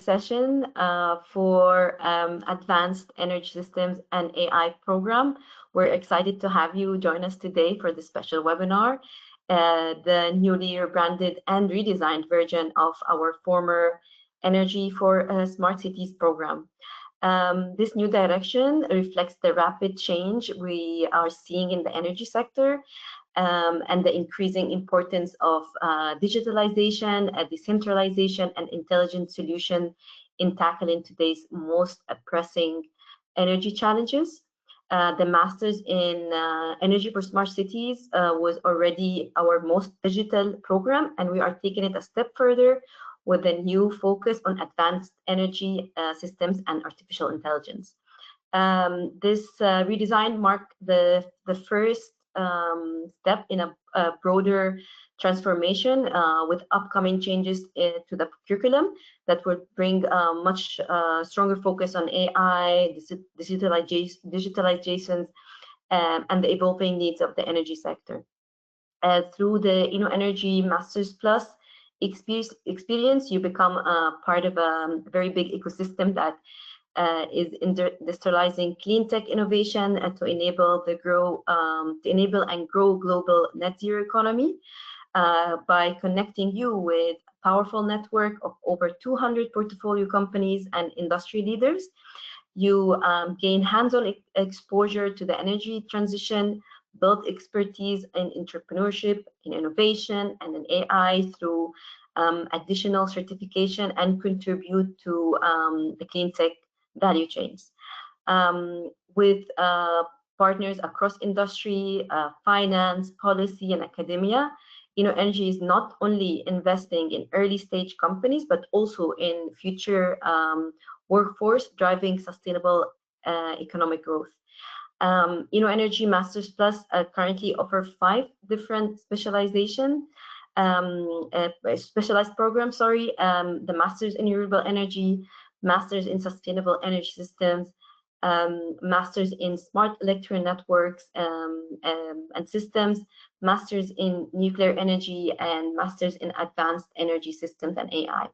session for Advanced Energy Systems and AI program. We're excited to have you join us today for this special webinar, the newly rebranded and redesigned version of our former Energy for Smart Cities program. This new direction reflects the rapid change we are seeing in the energy sector and the increasing importance of digitalization, decentralization, and intelligent solution in tackling today's most pressing energy challenges. The Masters in Energy for Smart Cities was already our most digital program, and we are taking it a step further with a new focus on advanced energy systems and artificial intelligence. This redesign marked the first step in a broader transformation with upcoming changes to the curriculum that would bring much stronger focus on AI, digitalization, and the evolving needs of the energy sector. Through the InnoEnergy Masters Plus experience, you become a part of a very big ecosystem that is industrializing clean tech innovation and to enable and grow global net zero economy by connecting you with a powerful network of over 200 portfolio companies and industry leaders. You gain hands-on exposure to the energy transition, build expertise in entrepreneurship, in innovation, and in AI through additional certification, and contribute to the clean tech value chains. With partners across industry, finance, policy, and academia, InnoEnergy is not only investing in early stage companies, but also in future workforce driving sustainable economic growth. InnoEnergy Masters Plus currently offer 5 different specialized programs, the Masters in Renewable Energy, Masters in Sustainable Energy Systems, Masters in Smart Electric Networks and Systems, Masters in Nuclear Energy, and Masters in Advanced Energy Systems and AI.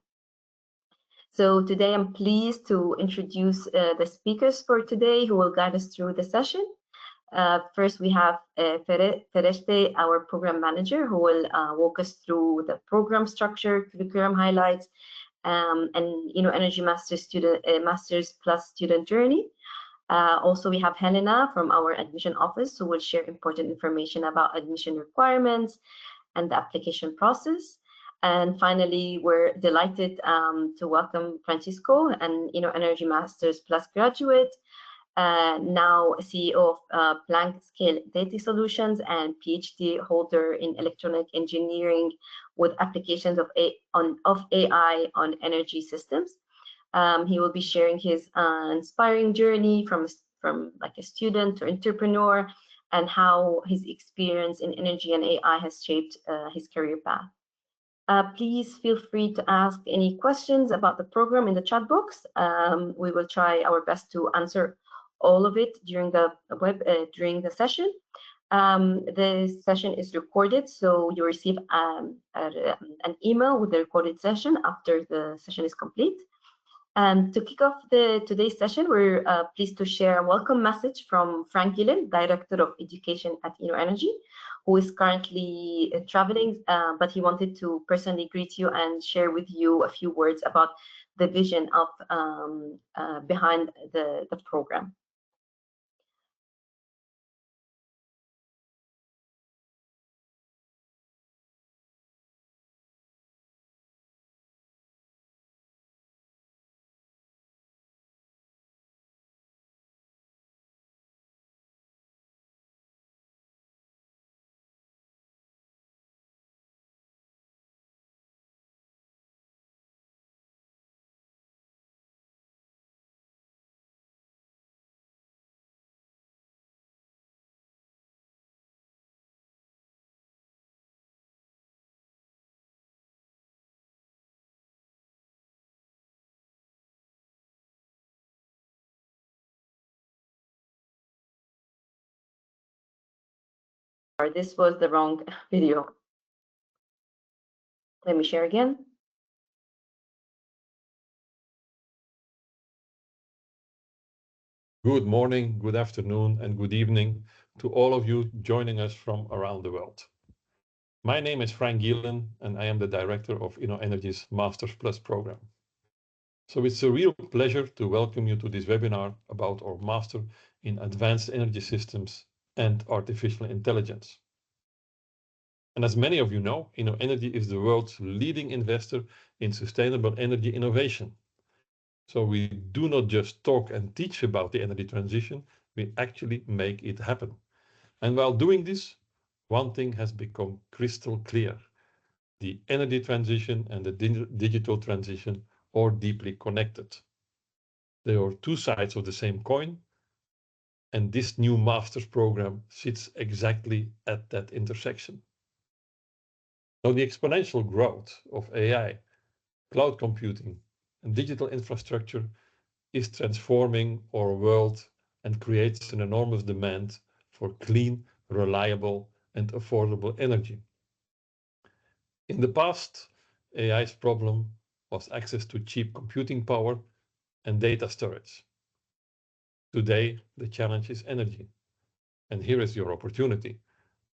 So today I'm pleased to introduce the speakers for today who will guide us through the session. First, we have Fereshte, our program manager, who will walk us through the program structure, curriculum highlights, and Energy Masters Plus student journey. Also, we have Helena from our admission office, who will share important information about admission requirements and the application process. And finally, we're delighted to welcome Francisco, an InnoEnergy Masters Plus graduate, now CEO of Planck Scale Data Solutions and PhD holder in electronic engineering with applications of AI on energy systems. He will be sharing his inspiring journey from like a student to entrepreneur, and how his experience in energy and AI has shaped his career path. Please feel free to ask any questions about the program in the chat box. We will try our best to answer all of it during the session. The session is recorded, so you receive an email with the recorded session after the session is complete. And to kick off today's session, we're pleased to share a welcome message from Frank Gillen, Director of Education at InnoEnergy, who is currently traveling, but he wanted to personally greet you and share with you a few words about the vision of behind the program. This was the wrong video. Let me share again. Good morning, good afternoon, and good evening to all of you joining us from around the world. My name is Frank Gielen, and I am the director of InnoEnergy's Masters Plus program. So it's a real pleasure to welcome you to this webinar about our Master in Advanced Energy Systems and Artificial Intelligence. And as many of you know, InnoEnergy is the world's leading investor in sustainable energy innovation. So we do not just talk and teach about the energy transition, we actually make it happen. And while doing this, one thing has become crystal clear. The energy transition and the digital transition are deeply connected. They are two sides of the same coin, and this new master's program sits exactly at that intersection. Now, the exponential growth of AI, cloud computing, and digital infrastructure is transforming our world and creates an enormous demand for clean, reliable, and affordable energy. In the past, AI's problem was access to cheap computing power and data storage. Today, the challenge is energy. And here is your opportunity.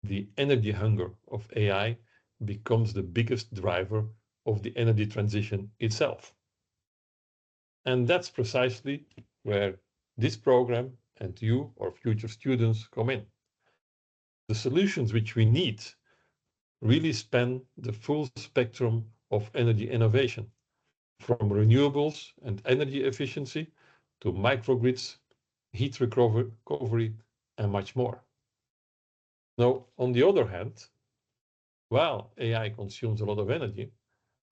The energy hunger of AI becomes the biggest driver of the energy transition itself. And that's precisely where this program and you or future students come in. The solutions which we need really span the full spectrum of energy innovation, from renewables and energy efficiency to microgrids, heat recovery, and much more. Now, on the other hand, while AI consumes a lot of energy,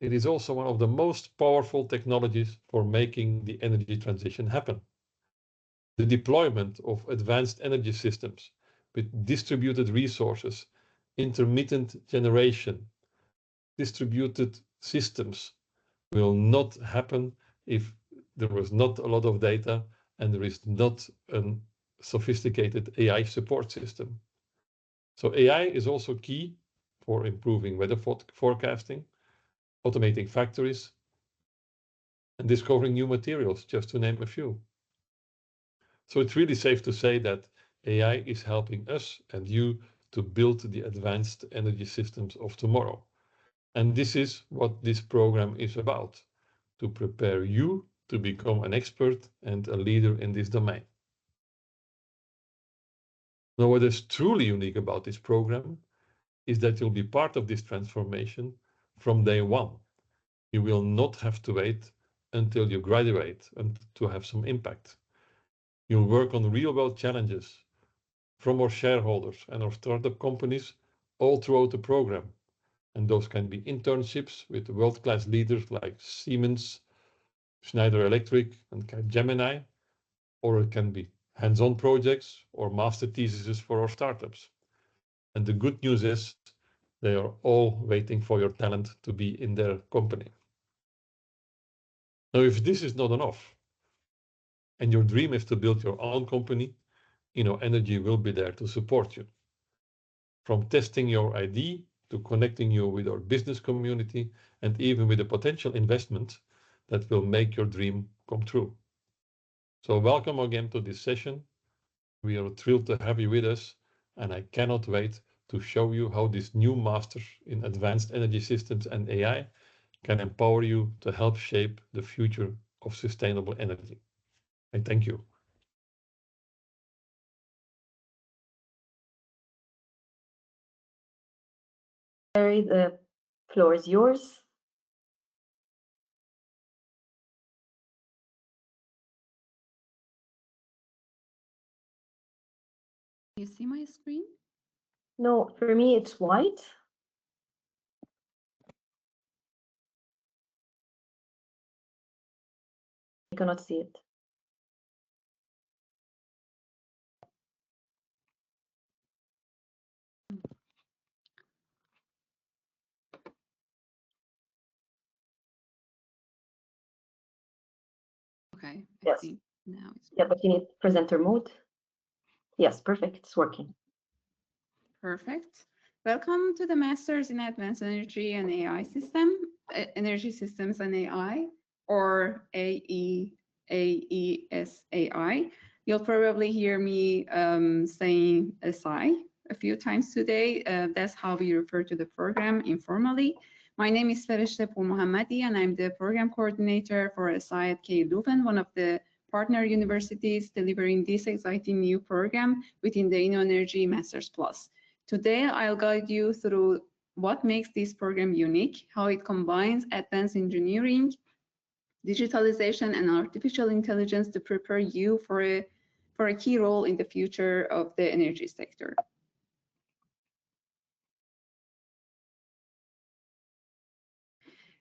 it is also one of the most powerful technologies for making the energy transition happen. The deployment of advanced energy systems with distributed resources, intermittent generation, distributed systems will not happen if there was not a lot of data and there is not a sophisticated AI support system. So AI is also key for improving weather forecasting, automating factories, and discovering new materials, just to name a few. So it's really safe to say that AI is helping us and you to build the advanced energy systems of tomorrow. And this is what this program is about, to prepare you to become an expert and a leader in this domain. Now, what is truly unique about this program is that you'll be part of this transformation from day one. You will not have to wait until you graduate and to have some impact. You'll work on real-world challenges from our shareholders and our startup companies all throughout the program. And those can be internships with world-class leaders like Siemens, Schneider Electric, and Gemini, or it can be hands-on projects or master theses for our startups. And the good news is they are all waiting for your talent to be in their company. Now, if this is not enough, and your dream is to build your own company, InnoEnergy will be there to support you. From testing your idea to connecting you with our business community and even with a potential investment that will make your dream come true. So welcome again to this session. We are thrilled to have you with us, and I cannot wait to show you how this new master in advanced energy systems and AI can empower you to help shape the future of sustainable energy. I thank you. Larry, the floor is yours. You see my screen? No, for me it's white. I cannot see it. Okay, I Yes. think now it's Yeah, but you need presenter mode. Yes, perfect. It's working. perfect. Welcome to the Masters in Advanced Energy and AI Energy Systems and AI, or AESAI. You'll probably hear me saying SI a few times today. That's how we refer to the program informally. My name is Fereshteh Mohammadi, and I'm the program coordinator for SI at KU Leuven, one of the partner universities delivering this exciting new program within the InnoEnergy Masters Plus. Today, I'll guide you through what makes this program unique, how it combines advanced engineering, digitalization, and artificial intelligence to prepare you for a key role in the future of the energy sector.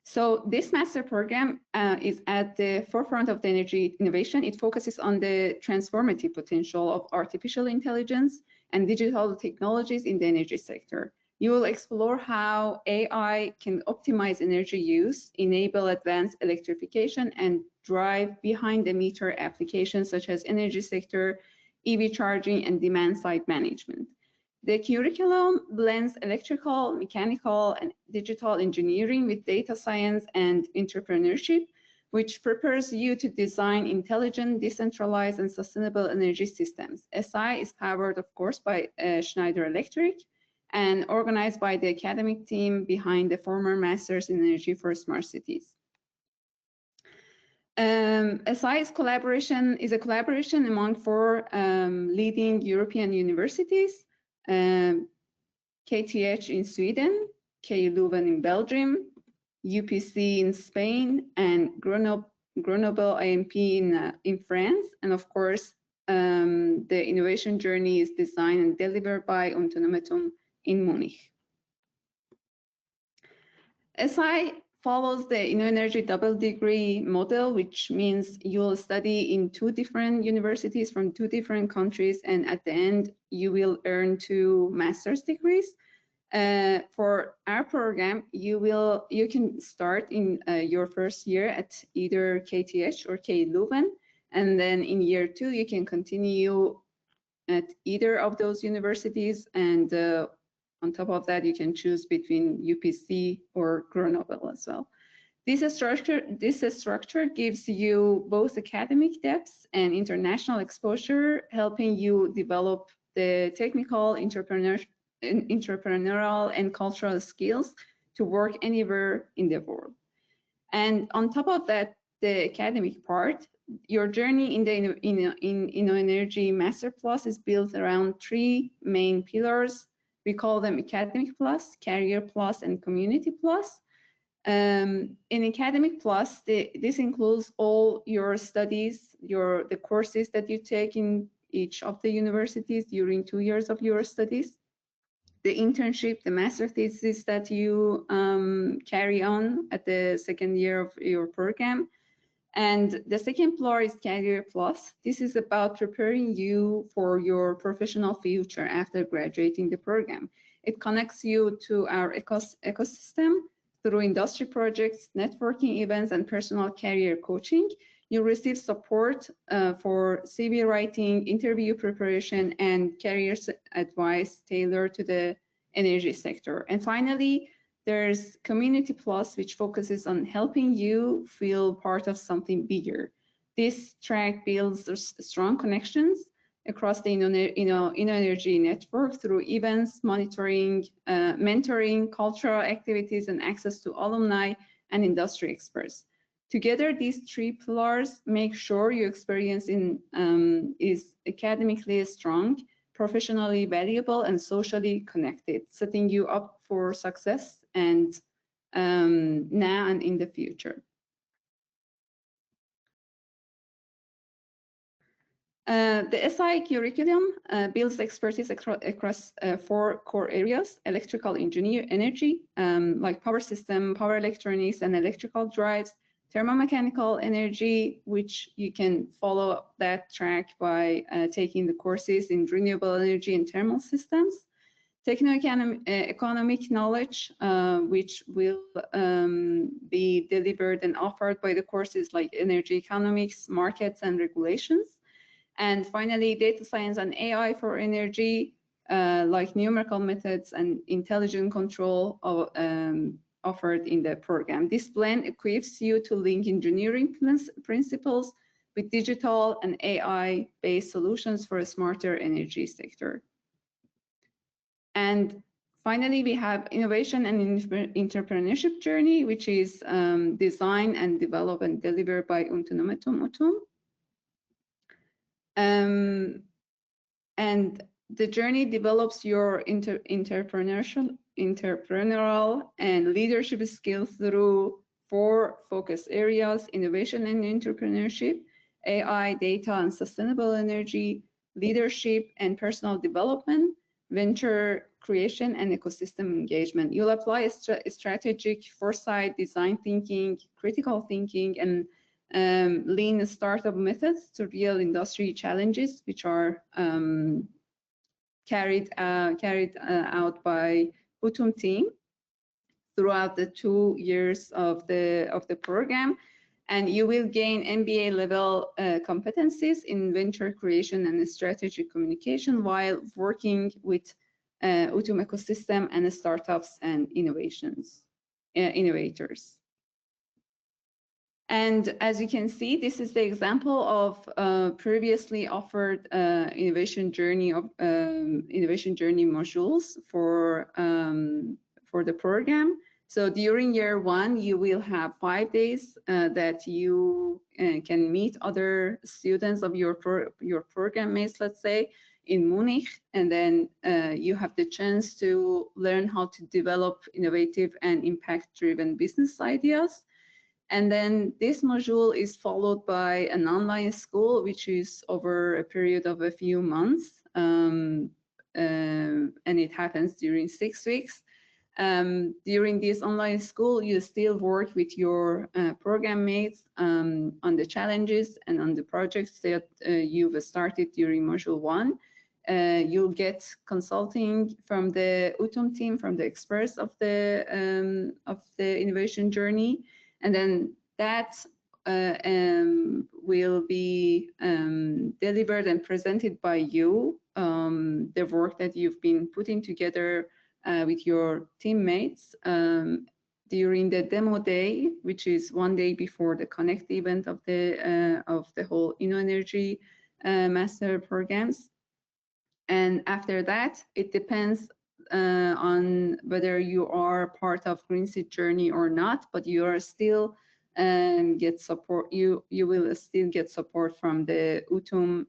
So this master program is at the forefront of the energy innovation. It focuses on the transformative potential of artificial intelligence and digital technologies in the energy sector. You will explore how AI can optimize energy use, enable advanced electrification, and drive behind-the-meter applications such as energy sector, EV charging, and demand-side management. The curriculum blends electrical, mechanical, and digital engineering with data science and entrepreneurship, which prepares you to design intelligent, decentralized, and sustainable energy systems. SI is powered, of course, by Schneider Electric and organized by the academic team behind the former Masters in Energy for Smart Cities. SI's collaboration is a collaboration among four leading European universities, KTH in Sweden, KU Leuven in Belgium, UPC in Spain, and Grenoble IMP in France. And of course, the innovation journey is designed and delivered by Unternehmertum in Munich. SI follows the InnoEnergy double degree model, which means you'll study in two different universities from two different countries, and at the end, you will earn 2 master's degrees. For our program, you can start in your first year at either KTH or KU Leuven, and then in year 2, you can continue at either of those universities, and on top of that, you can choose between UPC or Grenoble as well. This structure gives you both academic depth and international exposure, helping you develop the technical, entrepreneurial, and cultural skills to work anywhere in the world. And on top of that, the academic part, your journey in the InnoEnergy Master Plus is built around 3 main pillars. We call them Academic Plus, Career Plus, and Community Plus. In Academic Plus, this includes all your studies, the courses that you take in each of the universities during 2 years of your studies, the internship, the master thesis that you carry on at the second year of your program. And the second pillar is Career Plus. This is about preparing you for your professional future after graduating the program. It connects you to our ecosystem through industry projects, networking events, and personal career coaching. You receive support for CV writing, interview preparation, and career advice tailored to the energy sector. And finally, there's Community Plus, which focuses on helping you feel part of something bigger. This track builds strong connections across the InnoEnergy network through events, monitoring, mentoring, cultural activities, and access to alumni and industry experts. Together, these 3 pillars make sure your experience is academically strong, professionally valuable, and socially connected, setting you up for success and now and in the future. The SI curriculum builds expertise across 4 core areas: electrical energy, like power system, power electronics, and electrical drives; thermomechanical energy, which you can follow that track by taking the courses in renewable energy and thermal systems; techno-economic knowledge, which will be delivered and offered by the courses like energy economics, markets, and regulations; and finally, data science and AI for energy, like numerical methods and intelligent control offered in the program. This blend equips you to link engineering principles with digital and AI-based solutions for a smarter energy sector. And finally, we have innovation and entrepreneurship journey, which is designed and developed and delivered by Utum. And the journey develops your entrepreneurial and leadership skills through 4 focus areas: innovation and entrepreneurship, AI, data and sustainable energy, leadership and personal development, venture creation, and ecosystem engagement. You'll apply strategic foresight, design thinking, critical thinking, and lean startup methods to real industry challenges, which are carried out by Utum team throughout the 2 years of the program. And you will gain MBA level competencies in venture creation and strategic communication while working with Utum ecosystem and startups and innovators. And as you can see, this is the example of previously offered innovation journey modules for the program. So during year 1, you will have 5 days that you can meet other students of your program mates, let's say, in Munich, and then you have the chance to learn how to develop innovative and impact-driven business ideas. And then this module is followed by an online school, which is over a period of a few months, and it happens during 6 weeks. During this online school, you still work with your program mates on the challenges and on the projects that you've started during module 1. You'll get consulting from the Utum team, from the experts of the innovation journey, and then that will be delivered and presented by you, the work that you've been putting together with your teammates during the demo day, which is 1 day before the Connect event of the whole InnoEnergy master programs. And after that, it depends on whether you are part of Green Seed Journey or not, but you are still get support. You will still get support from the Utum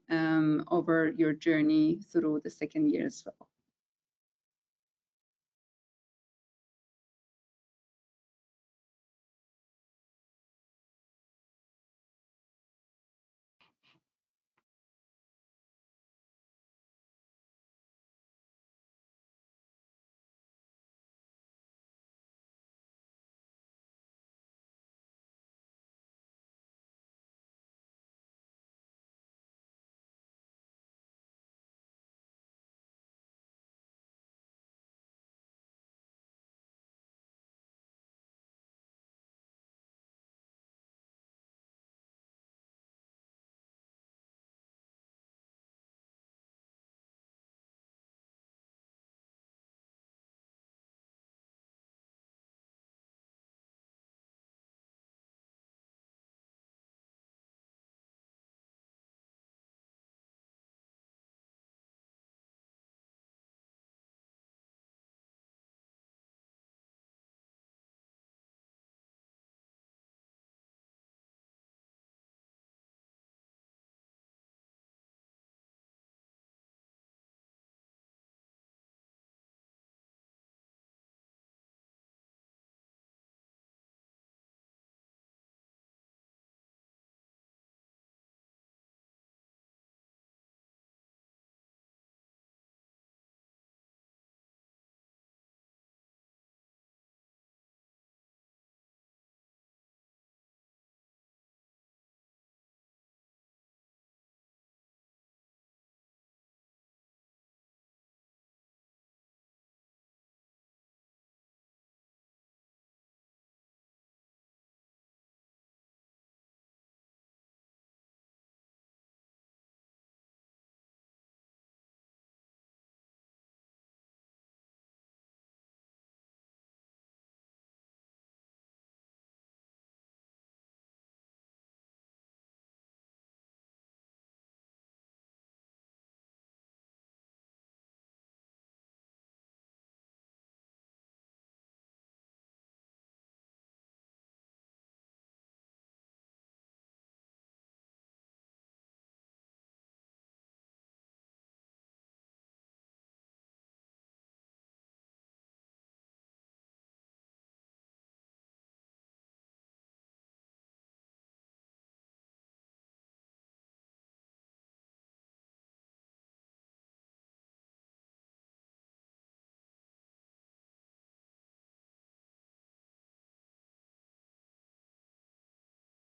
over your journey through the 2nd year as well.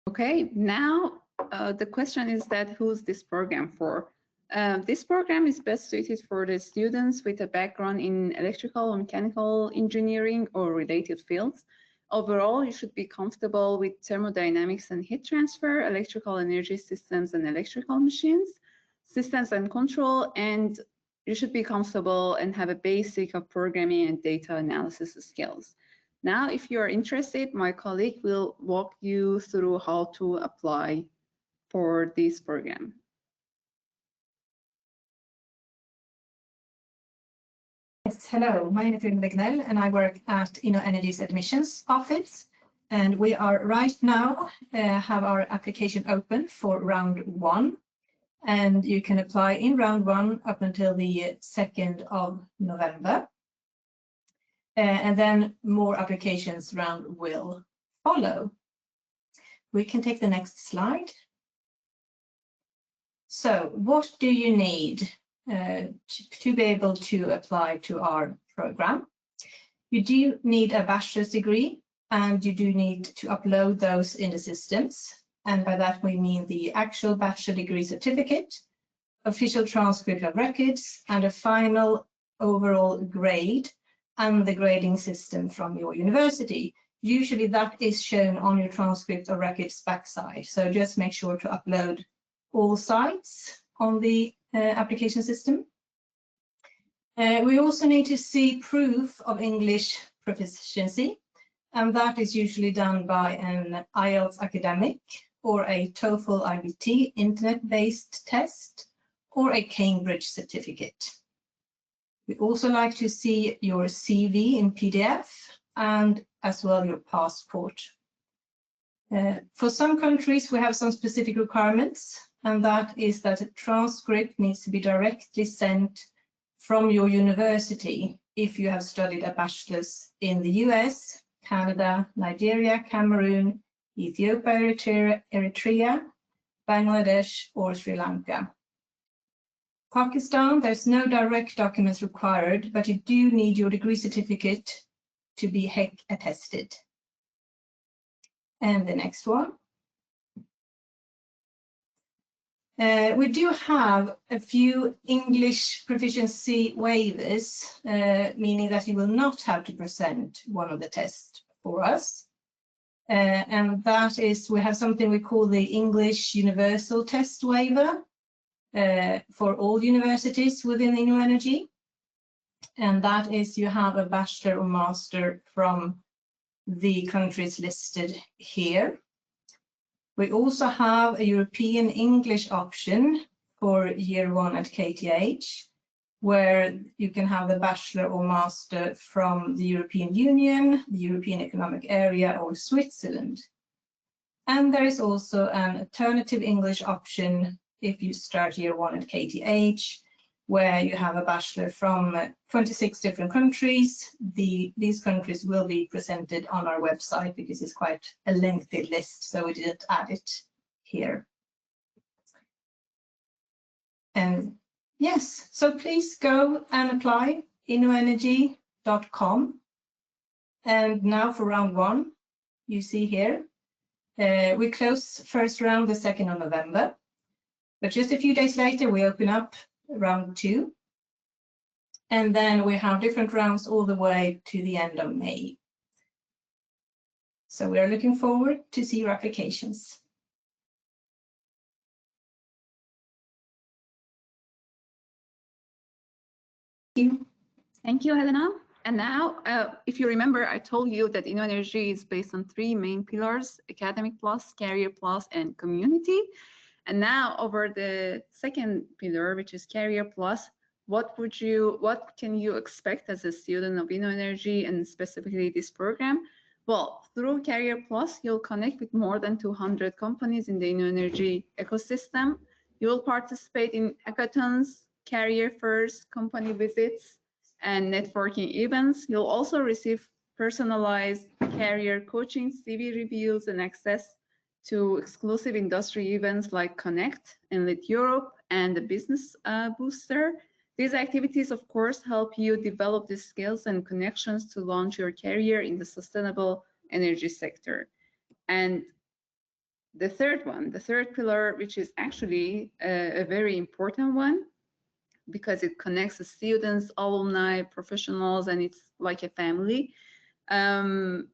Okay, now the question is that who's this program for? This program is best suited for the students with a background in electrical or mechanical engineering or related fields. Overall, you should be comfortable with thermodynamics and heat transfer, electrical energy systems and electrical machines, systems and control, and you should be comfortable and have a basic of programming and data analysis skills. Now, if you are interested, my colleague will walk you through how to apply for this program. Yes, hello, my name is Begnell and I work at InnoEnergy's Admissions Office. And we are right now have our application open for round 1. And you can apply in round 1 up until the 2nd of November. And then more applications round will follow. We can take the next slide. So what do you need to be able to apply to our program? You do need a bachelor's degree and you do need to upload those in the systems. And by that we mean the actual bachelor degree certificate, official transcript of records, and a final overall grade and the grading system from your university. Usually that is shown on your transcript of records backside. So just make sure to upload all sites on the application system. We also need to see proof of English proficiency, and that is usually done by an IELTS academic or a TOEFL IBT internet-based test or a Cambridge certificate. We also like to see your CV in PDF and as well your passport. For some countries, we have some specific requirements, and that is that a transcript needs to be directly sent from your university if you have studied a bachelor's in the US, Canada, Nigeria, Cameroon, Ethiopia, Eritrea, Bangladesh, or Sri Lanka. Pakistan, there's no direct documents required, but you do need your degree certificate to be HEC attested. And the next one. We do have a few English proficiency waivers, meaning that you will not have to present one of the tests for us. And that is, we have something we call the English Universal Test Waiver for all universities within InnoEnergy. And that is, you have a bachelor or master from the countries listed here. We also have a European English option for year 1 at KTH, where you can have a bachelor or master from the European Union, the European Economic Area, or Switzerland. And there is also an alternative English option if you start year 1 at KTH, where you have a bachelor from 26 different countries. These countries will be presented on our website because it's quite a lengthy list, so we didn't add it here. And yes, so please go and apply innoenergy.com. And now for round 1, you see here, we close first round the 2nd of November, but just a few days later we open up round 2, and then we have different rounds all the way to the end of May. So we are looking forward to see your applications. Thank you. Thank you, Helena. And now, if you remember, I told you that InnoEnergy is based on 3 main pillars: Academic Plus, Career Plus, and Community. And now over the second pillar, which is Career Plus, what can you expect as a student of InnoEnergy and specifically this program? Well, through Career Plus, you'll connect with more than 200 companies in the InnoEnergy ecosystem. You will participate in hackathons, career fairs, company visits, and networking events. You'll also receive personalized career coaching, CV reviews, and access to exclusive industry events like Connect and Lead Europe and the Business Booster. These activities, of course, help you develop the skills and connections to launch your career in the sustainable energy sector. And the third pillar, which is actually a very important one, because it connects the students, alumni, professionals, and it's like a family. The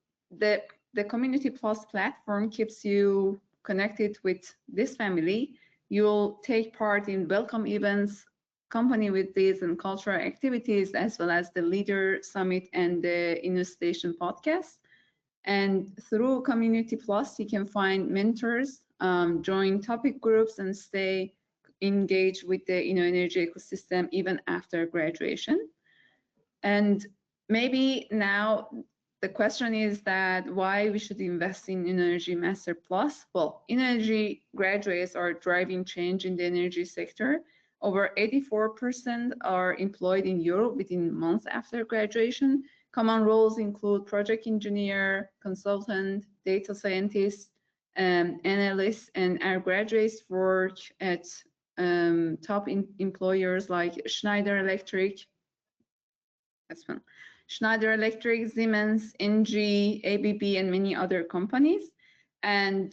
Community Plus platform keeps you connected with this family. You'll take part in welcome events, company visits, and cultural activities, as well as the Leader Summit and the InnoStation podcast. And through Community Plus, you can find mentors, join topic groups, and stay engaged with the InnoEnergy ecosystem even after graduation. And maybe now the question is that why we should invest in InnoEnergy Master Plus? Well, InnoEnergy graduates are driving change in the energy sector. Over 84% are employed in Europe within months after graduation. Common roles include project engineer, consultant, data scientist, analysts, and our graduates work at top employers like Schneider Electric, that's one, Schneider Electric, Siemens, ENGIE, ABB, and many other companies. And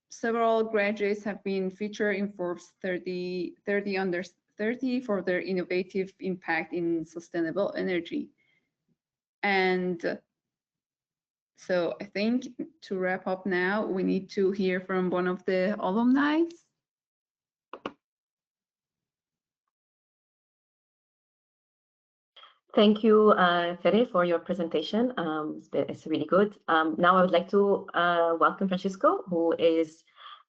several graduates have been featured in Forbes 30 under 30 for their innovative impact in sustainable energy. And so I think to wrap up now, we need to hear from one of the alumni. Thank you, Fede, for your presentation. It's really good. Now I would like to welcome Francisco, who is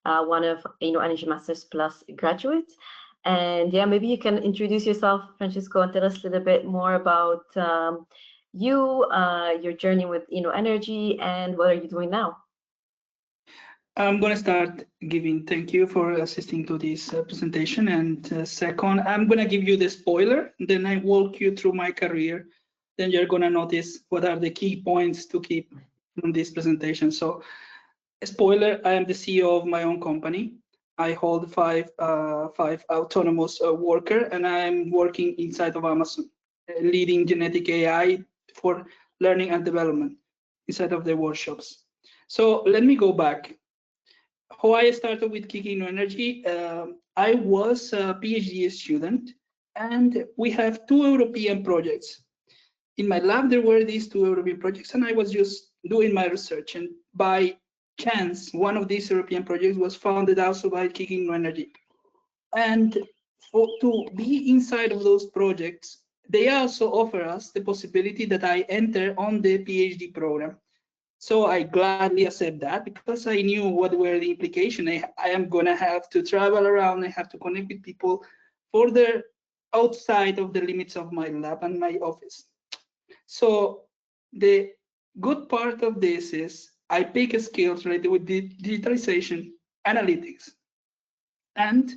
one of InnoEnergy Masters Plus graduates. And yeah, maybe you can introduce yourself, Francisco, and tell us a little bit more about you, your journey with InnoEnergy, and what are you doing now? I'm going to start giving thank you for assisting to this presentation. And second, I'm going to give you the spoiler, then I walk you through my career. Then you're going to notice what are the key points to keep from this presentation. So, spoiler, I am the CEO of my own company. I hold five autonomous worker, and I'm working inside of Amazon, leading genetic AI for learning and development inside of the workshops. So let me go back. How I started with Kiki InnoEnergy, I was a PhD student, and we have 2 European projects. In my lab, there were these 2 European projects, and I was just doing my research. And by chance, one of these European projects was funded also by Kiki InnoEnergy. And to be inside of those projects, they also offer us the possibility that I enter on the PhD program. So I gladly accept that because I knew what were the implications. I am going to have to travel around. I have to connect with people further outside of the limits of my lab and my office. So the good part of this is I pick skills related with digitalization, analytics, and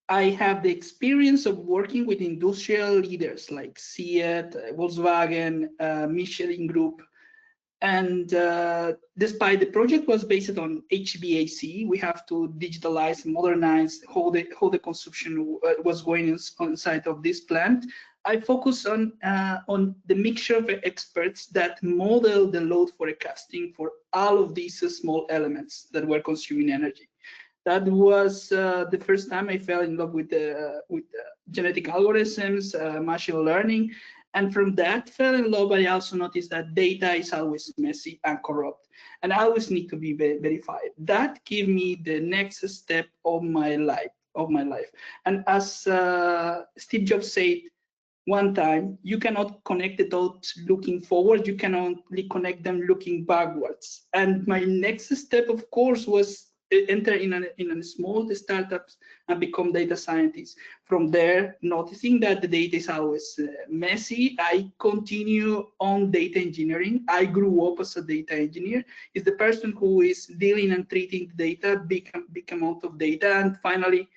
I have the experience of working with industrial leaders like Seat, Volkswagen, Michelin Group. And despite the project was based on HVAC, we have to digitalize, modernize how the consumption was going inside of this plant. I focus on the mixture of experts that model the load forecasting for all of these small elements that were consuming energy. That was the first time I fell in love with genetic algorithms, machine learning. And from that fell in love, I also noticed that data is always messy and corrupt, and I always need to be verified. That gave me the next step of my life. And as Steve Jobs said one time, you cannot connect the dots looking forward, you can only connect them looking backwards. And my next step, of course, was enter in a small startups and become data scientist. From there, noticing that the data is always messy, I continue on data engineering. I grew up as a data engineer. It's the person who is dealing and treating the data, big amount of data. And finally,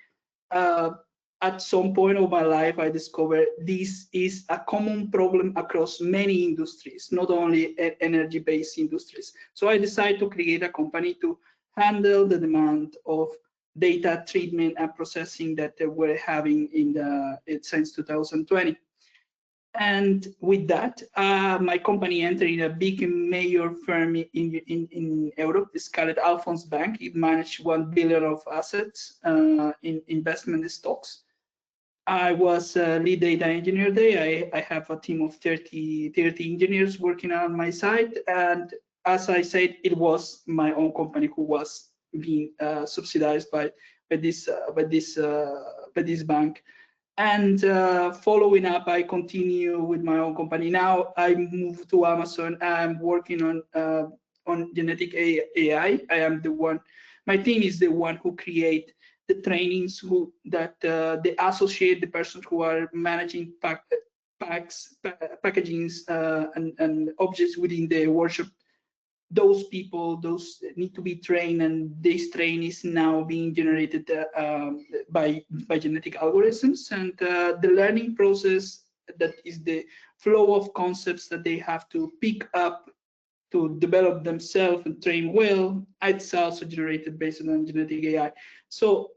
at some point of my life, I discovered this is a common problem across many industries, not only energy-based industries. So I decided to create a company to handle the demand of data treatment and processing that we're having since 2020. And with that, my company entered in a big major firm in Europe. It's called Alphonse Bank. It managed 1 billion of assets in investment stocks. I was a lead data engineer there. I have a team of 30 engineers working on my side. And as I said, it was my own company who was being subsidized by this bank. And following up, I continue with my own company. Now I moved to Amazon. I'm working on genetic AI. I am the one. My team is the one who create the trainings that they associate the persons who are managing packagings and objects within the workshop. Those people, those need to be trained, and this train is now being generated by genetic algorithms. And the learning process, that is the flow of concepts that they have to pick up to develop themselves and train well, it's also generated based on genetic AI. So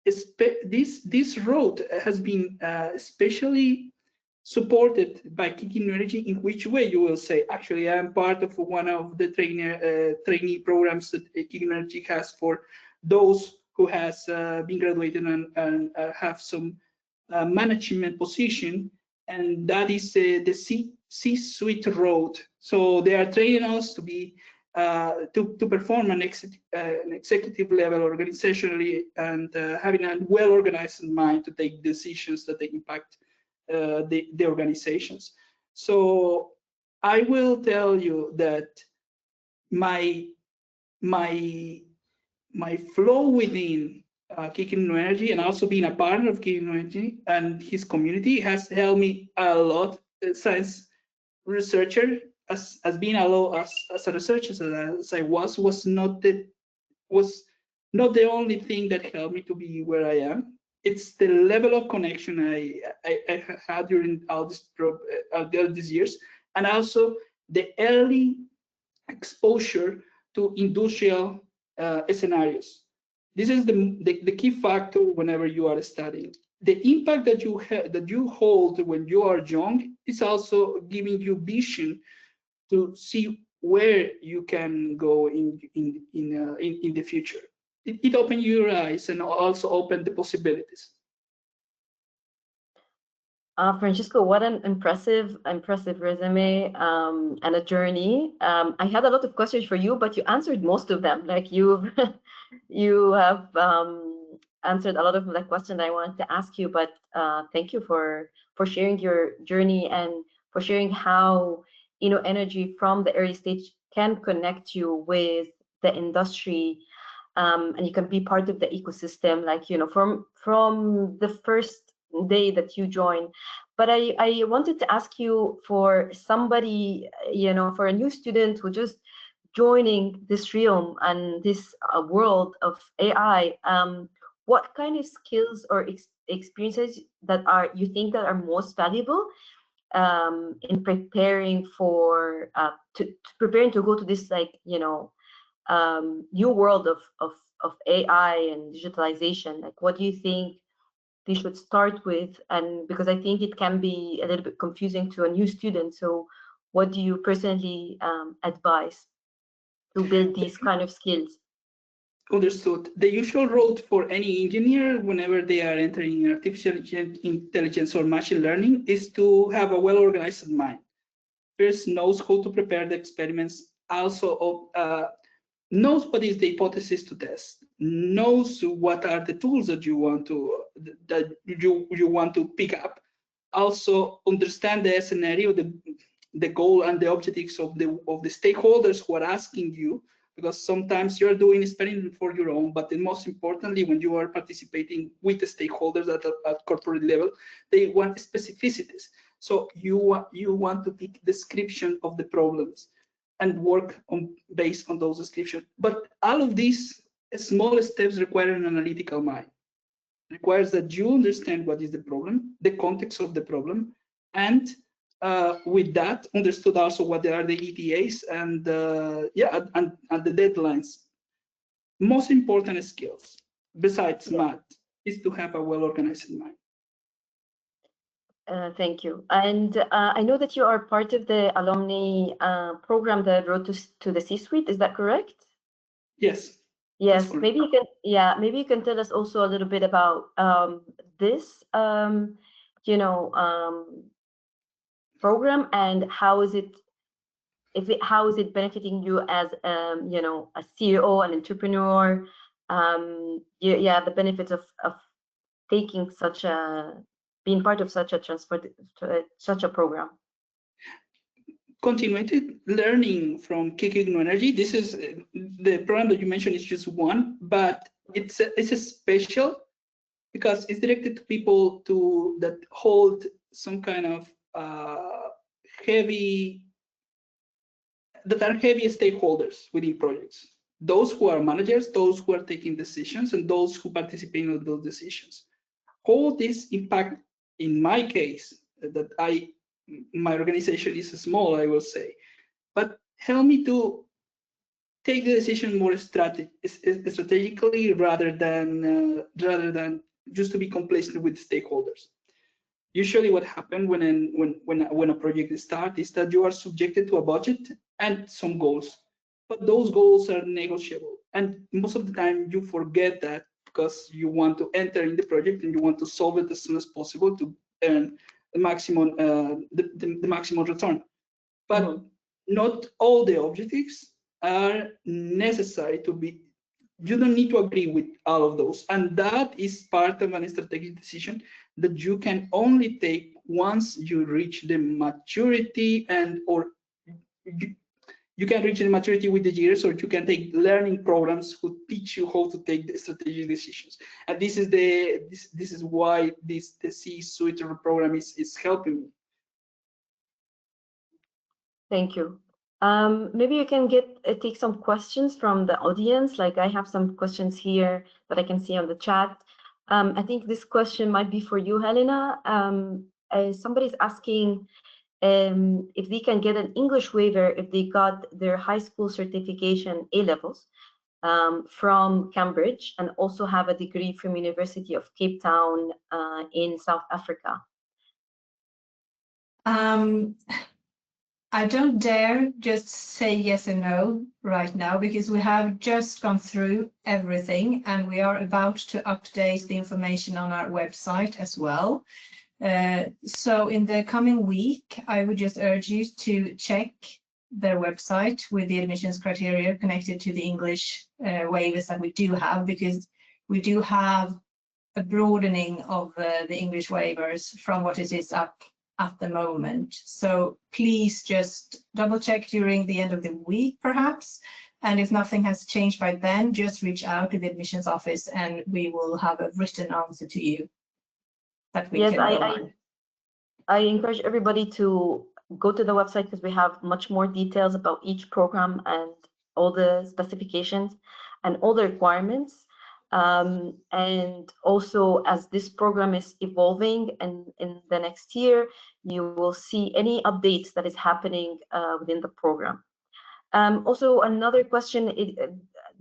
this road has been especially supported by InnoEnergy. In which way? You will say, actually, I'm part of one of the trainee programs that InnoEnergy has for those who has been graduated and have some management position, and that is the C-suite road. So they are training us to be to perform an executive level organizationally, and having a well-organized mind to take decisions that they impact the organizations. So I will tell you that my flow within InnoEnergy, and also being a partner of InnoEnergy and his community, has helped me a lot. Science researcher, as being as a researcher as I was not the only thing that helped me to be where I am. It's the level of connection I had during all these years, and also the early exposure to industrial scenarios. This is the key factor whenever you are studying. The impact that you hold when you are young is also giving you vision to see where you can go in the future. It opened your eyes and also opened the possibilities. Francisco, what an impressive resume and a journey. I had a lot of questions for you, but you answered most of them. Like you have answered a lot of the questions I wanted to ask you. But thank you for sharing your journey and for sharing how InnoEnergy from the early stage can connect you with the industry, and you can be part of the ecosystem. Like from the first day that you join. But I wanted to ask you, for somebody, for a new student who just joining this realm and this world of AI, what kind of skills or experiences that you think that are most valuable in preparing for preparing to go to this new world of AI and digitalization? Like, what do you think they should start with? And because I think it can be a little bit confusing to a new student, so what do you personally advise to build these kind of skills? Understood. The usual road for any engineer whenever they are entering artificial intelligence or machine learning is to have a well-organized mind. First, knows how to prepare the experiments, also knows what is the hypothesis to test, knows what are the tools that you want to pick up, also understand the scenario, the goal and the objectives of the stakeholders who are asking you, because sometimes you're doing experiment for your own, but then most importantly, when you are participating with the stakeholders at corporate level, they want specificities. So you want to pick description of the problems and work based on those descriptions. But all of these small steps require an analytical mind. It requires that you understand what is the problem, the context of the problem, and with that, understood also what are the ETAs and the deadlines. Most important skills, besides math, is to have a well-organized mind. Thank you. And I know that you are part of the alumni program, the Road to the C-Suite. Is that correct? Yes. Yes. correct. Maybe you can. Yeah. Maybe you can tell us also a little bit about this, program, and how is it? How is it benefiting you as a CEO, an entrepreneur? Yeah, the benefits of taking being part of such a program. Continued learning from KK InnoEnergy. This is the program that you mentioned is just one, but it's a special because it's directed to people that hold some kind of heavy stakeholders within projects. Those who are managers, those who are taking decisions, and those who participate in those decisions. How this impact, in my case, that my organization is small, I will say, but help me to take the decision more strategically rather than just to be complacent with stakeholders. Usually, what happens when a project starts is that you are subjected to a budget and some goals, but those goals are negotiable, and most of the time you forget that because you want to enter in the project and you want to solve it as soon as possible to earn the maximum the maximum return. But not all the objectives are necessary to be. You don't need to agree with all of those, and that is part of a strategic decision that you can only take once you reach the maturity or you can reach the maturity with the years, or you can take learning programs who teach you how to take the strategic decisions. And this is why the C-Suite program is helping me. Thank you. Maybe you can take some questions from the audience. Like I have some questions here that I can see on the chat. I think this question might be for you, Helena. Somebody's asking if they can get an English waiver if they got their high school certification A-levels from Cambridge and also have a degree from University of Cape Town in South Africa. I don't dare just say yes and no right now because we have just gone through everything and we are about to update the information on our website as well. So in the coming week, I would just urge you to check their website with the admissions criteria connected to the English waivers that we do have, because we do have a broadening of the English waivers from what it is up at the moment. So please just double check during the end of the week, perhaps. And if nothing has changed by then, just reach out to the admissions office and we will have a written answer to you. That we yes, can I encourage everybody to go to the website because we have much more details about each program and all the specifications and all the requirements. And also, as this program is evolving and in the next year, you will see any updates that is happening within the program. Also, another question,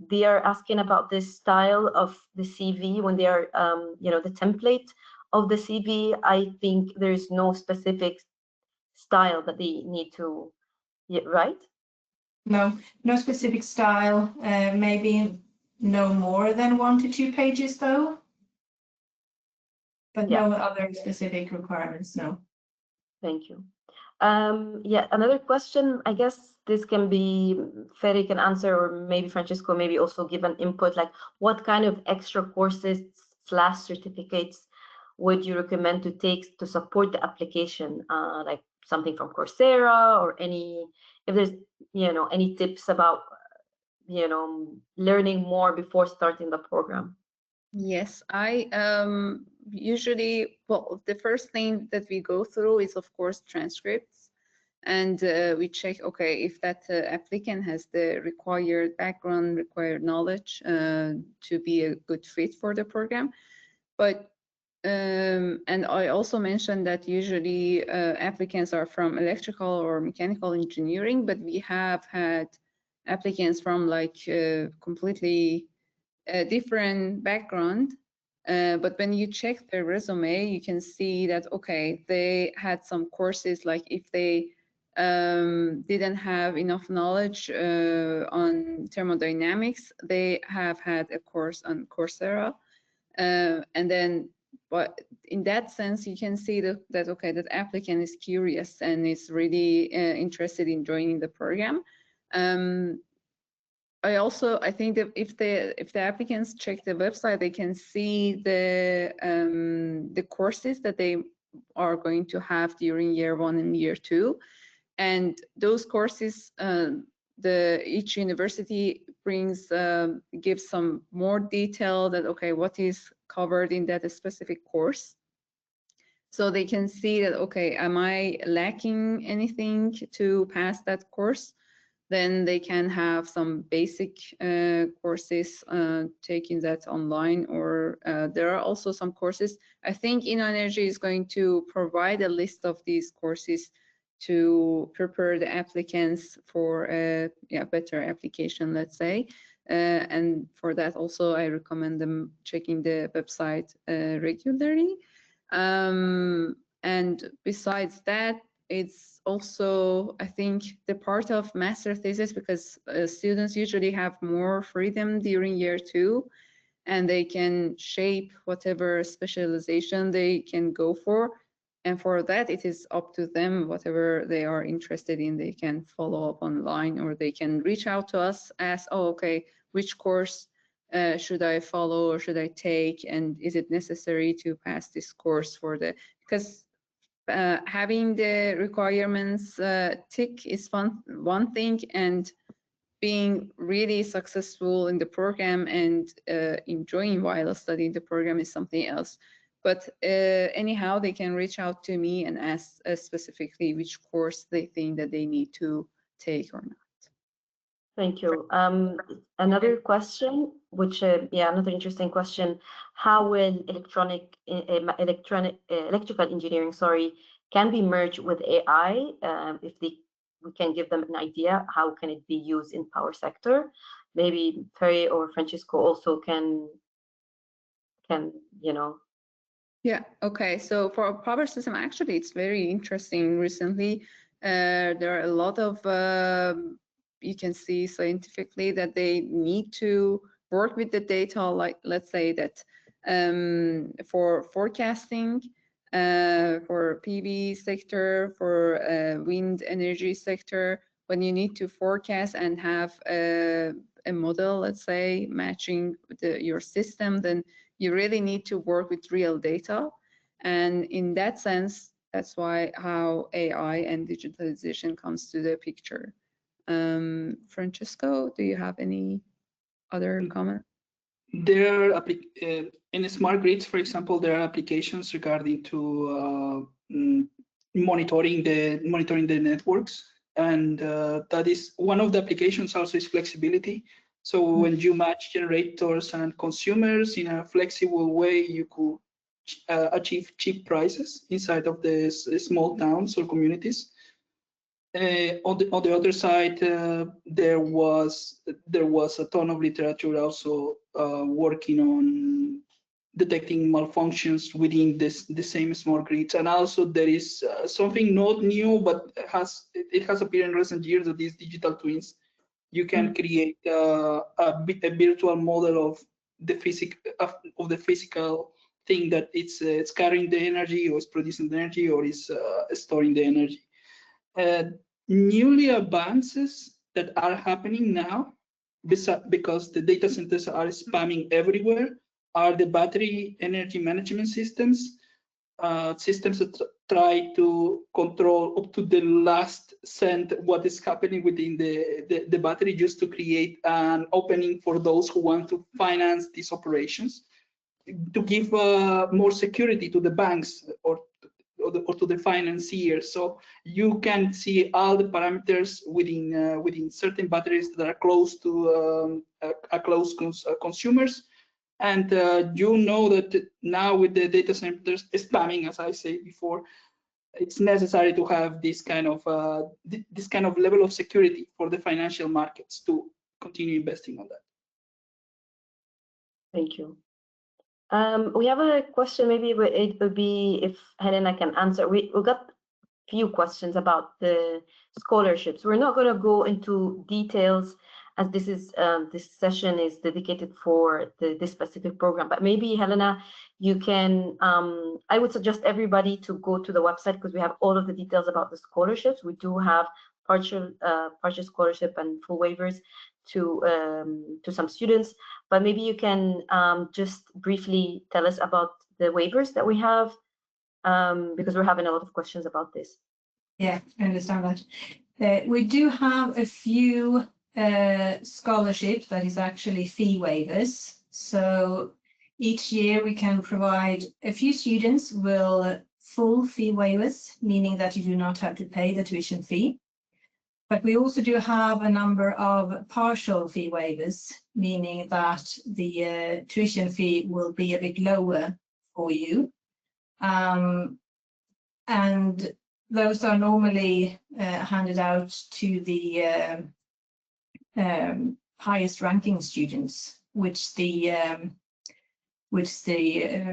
they are asking about this style of the CV when they are, the template of the CV. I think there is no specific style that they need to, right? No specific style, maybe no more than 1 to 2 pages though, but no other specific requirements, no. Thank you. Yeah, another question, I guess this can be Ferry can answer, or maybe Francisco maybe also give an input, like what kind of extra courses / certificates would you recommend to take to support the application, like something from Coursera or if there's, any tips about, learning more before starting the program? Yes, I usually, well, the first thing that we go through is, of course, transcripts. And we check, okay, if that applicant has the required background, required knowledge to be a good fit for the program. But, and I also mentioned that usually applicants are from electrical or mechanical engineering, but we have had applicants from like completely different background. But when you check their resume, you can see that, okay, they had some courses, like if they didn't have enough knowledge on thermodynamics, they have had a course on Coursera. And then, but in that sense, you can see that okay, that applicant is curious and is really interested in joining the program. I think that if the applicants check the website, they can see the courses that they are going to have during year 1 and year 2, and those courses, each university brings gives some more detail that okay, what is covered in that specific course, so they can see that okay, am I lacking anything to pass that course? Then they can have some basic courses taking that online, or there are also some courses. I think InnoEnergy is going to provide a list of these courses to prepare the applicants for a better application, let's say. And for that also, I recommend them checking the website regularly. And besides that, it's also, I think, the part of master thesis, because students usually have more freedom during year 2, and they can shape whatever specialization they can go for. And for that, it is up to them, whatever they are interested in, they can follow up online, or they can reach out to us, ask, oh, okay, which course should I follow or should I take? And is it necessary to pass this course for because having the requirements tick is one thing, and being really successful in the program and enjoying while studying the program is something else. But anyhow, they can reach out to me and ask specifically which course they think that they need to take or not. Thank you. Another question, which another interesting question: how will electrical engineering, can be merged with AI? If we can give them an idea, how can it be used in power sector? Maybe Ferry or Francisco also can Yeah, okay. So for a power system, actually, it's very interesting. Recently, there are a lot of, you can see scientifically that they need to work with the data, like let's say that for forecasting, for PV sector, for wind energy sector, when you need to forecast and have a model, let's say, matching your system, then you really need to work with real data. And in that sense, that's why how AI and digitalization comes to the picture. Francisco, do you have any other comment? There are in smart grids, for example, there are applications regarding to monitoring the networks, and that is one of the applications. Also is flexibility. So when you match generators and consumers in a flexible way, you could achieve cheap prices inside of the small towns or communities. On the other side, there was a ton of literature also working on detecting malfunctions within the same smart grids, and also there is something not new, but it has appeared in recent years, that these digital twins. You can create a virtual model of the physical thing that it's carrying the energy, or is producing the energy, or is storing the energy. Newly advances that are happening now, because the data centers are spamming everywhere, are the battery energy management systems, systems that try to control up to the last cent what is happening within the battery, just to create an opening for those who want to finance these operations, to give more security to the banks or to the financiers. So you can see all the parameters within certain batteries that are close to consumers. And you know that now with the data centers spamming, as I said before, it's necessary to have this kind of level of security for the financial markets to continue investing on that. Thank you. We have a question, maybe it would be if Helena can answer. We got a few questions about the scholarships. We're not going to go into details as this is this session is dedicated for this specific program, but maybe Helena, you can, I would suggest everybody to go to the website because we have all of the details about the scholarships. We do have partial scholarship and full waivers to some students, but maybe you can just briefly tell us about the waivers that we have, because we're having a lot of questions about this. Yeah, I understand that. We do have a few scholarships that is actually fee waivers. So each year we can provide a few students will full fee waivers, meaning that you do not have to pay the tuition fee. But we also do have a number of partial fee waivers, meaning that the tuition fee will be a bit lower for you. And those are normally handed out to the highest ranking students, which the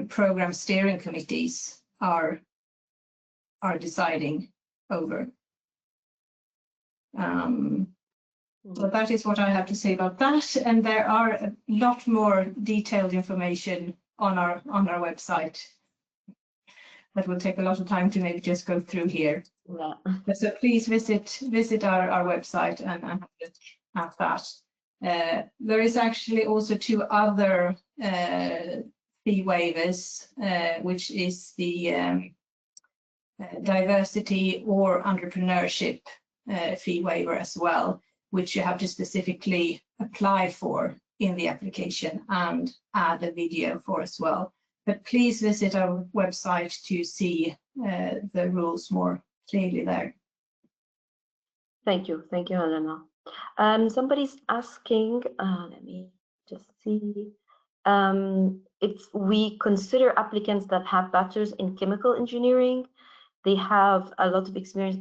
program steering committees are deciding over. So that is what I have to say about that. And there are a lot more detailed information on our website that will take a lot of time to maybe just go through here. Yeah. So please visit our website and have that. There is actually also two other fee waivers, which is the diversity or entrepreneurship fee waiver as well, which you have to specifically apply for in the application and add a video for as well. But please visit our website to see the rules more clearly there. Thank you, Helena. Somebody's asking, let me just see, if we consider applicants that have bachelors in chemical engineering, they have a lot of experience.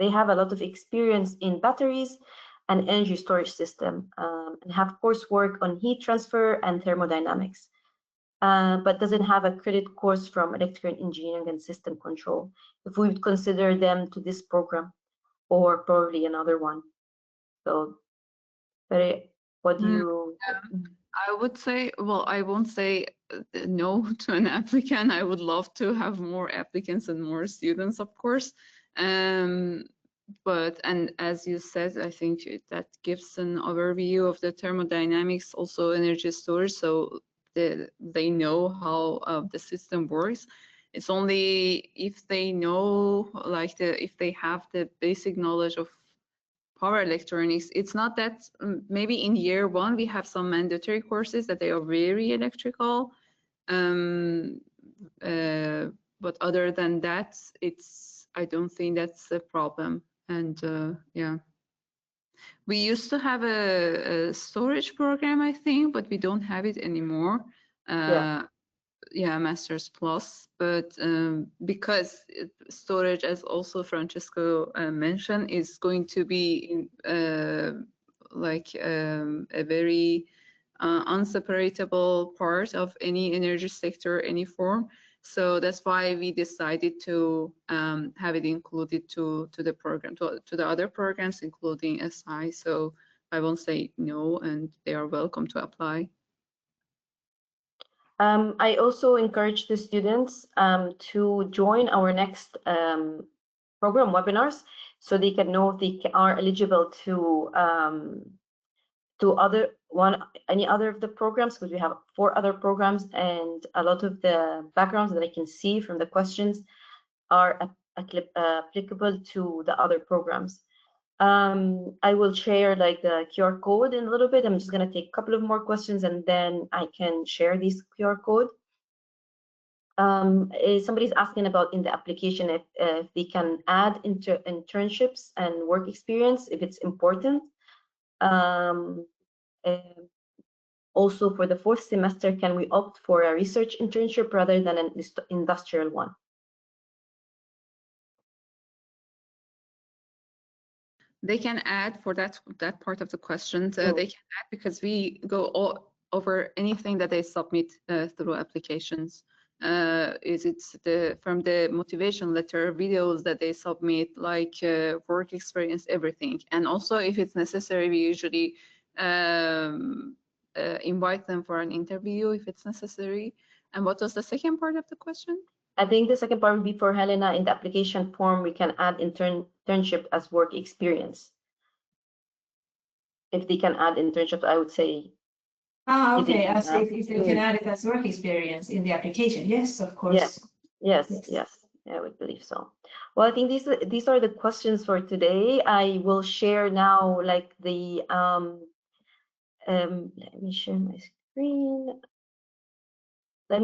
They have a lot of experience in batteries and energy storage system, and have coursework on heat transfer and thermodynamics, but doesn't have a credit course from electrical engineering and system control. If we would consider them to this program, or probably another one. So, what do you? I would say, well, I won't say no to an applicant. I would love to have more applicants and more students, of course. But, and as you said, I think that gives an overview of the thermodynamics, also energy storage, so they know how the system works. It's only if they know, like if they have the basic knowledge of power electronics. It's not that maybe in year one we have some mandatory courses that they are very electrical, but other than that, I don't think that's a problem. And yeah, we used to have a storage program, I think, but we don't have it anymore. Yeah, Masters Plus, but because storage, as also Francesco mentioned, is going to be like a very unseparable part of any energy sector, any form. So that's why we decided to have it included to the program, to the other programs, including SI. So I won't say no, and they are welcome to apply. I also encourage the students to join our next program webinars, so they can know if they are eligible to any other of the programs, because we have 4 other programs, and a lot of the backgrounds that I can see from the questions are applicable to the other programs. I will share like the QR code in a little bit. I'm just going to take a couple of more questions and then I can share this QR code. Somebody's asking about in the application if they can add internships and work experience, if it's important. Also, for the 4th semester, can we opt for a research internship rather than an industrial one? They can add for that part of the question. They can add because we go over anything that they submit through applications. Is it from the motivation letter, videos that they submit, like work experience, everything. And also, if it's necessary, we usually invite them for an interview if it's necessary. And what was the second part of the question? I think the second part would be for Helena. In the application form, we can add internship as work experience. If they can add internships, I would say. Okay. If you can add it as work experience in the application, yes, of course. Yes. I would believe so. Well, I think these are the questions for today. I will share now, like the let me share my screen. Let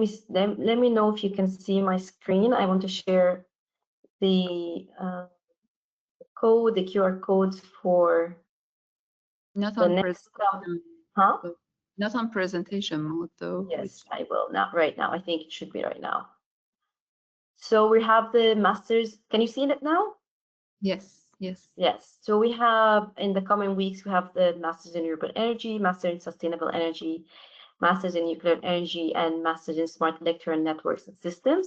me know if you can see my screen. I want to share the code, the QR codes for Not the on next. Huh? Not on presentation mode, though. Yes, I will. Not right now. I think it should be right now. So we have the masters. Can you see it now? Yes. Yes. So we have, in the coming weeks, we have the masters in renewable energy, master in sustainable energy, masters in nuclear energy, and masters in smart electrical networks and systems.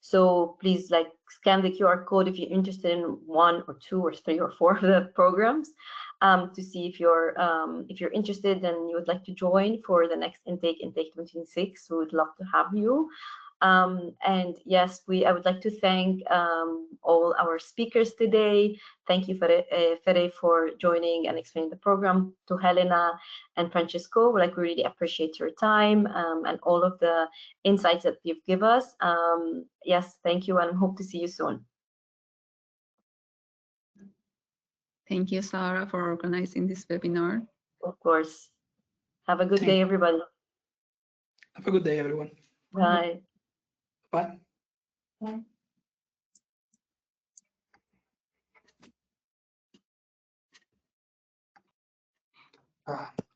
So please, like, scan the QR code if you're interested in 1 or 2 or 3 or 4 of the programs, to see if you're interested and you would like to join for the next intake 2026. We would love to have you. And yes, I would like to thank all our speakers today. Thank you, Fede, for joining and explaining the program. To Helena and Francisco, we really appreciate your time and all of the insights that you've given us. Yes, thank you, and hope to see you soon. Thank you, Sarah, for organizing this webinar. Of course. Have a good day, everybody. Have a good day, everyone. Bye. Bye. Bye.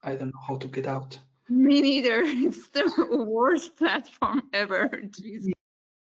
I don't know how to get out. Me neither. It's the worst platform ever. Jesus.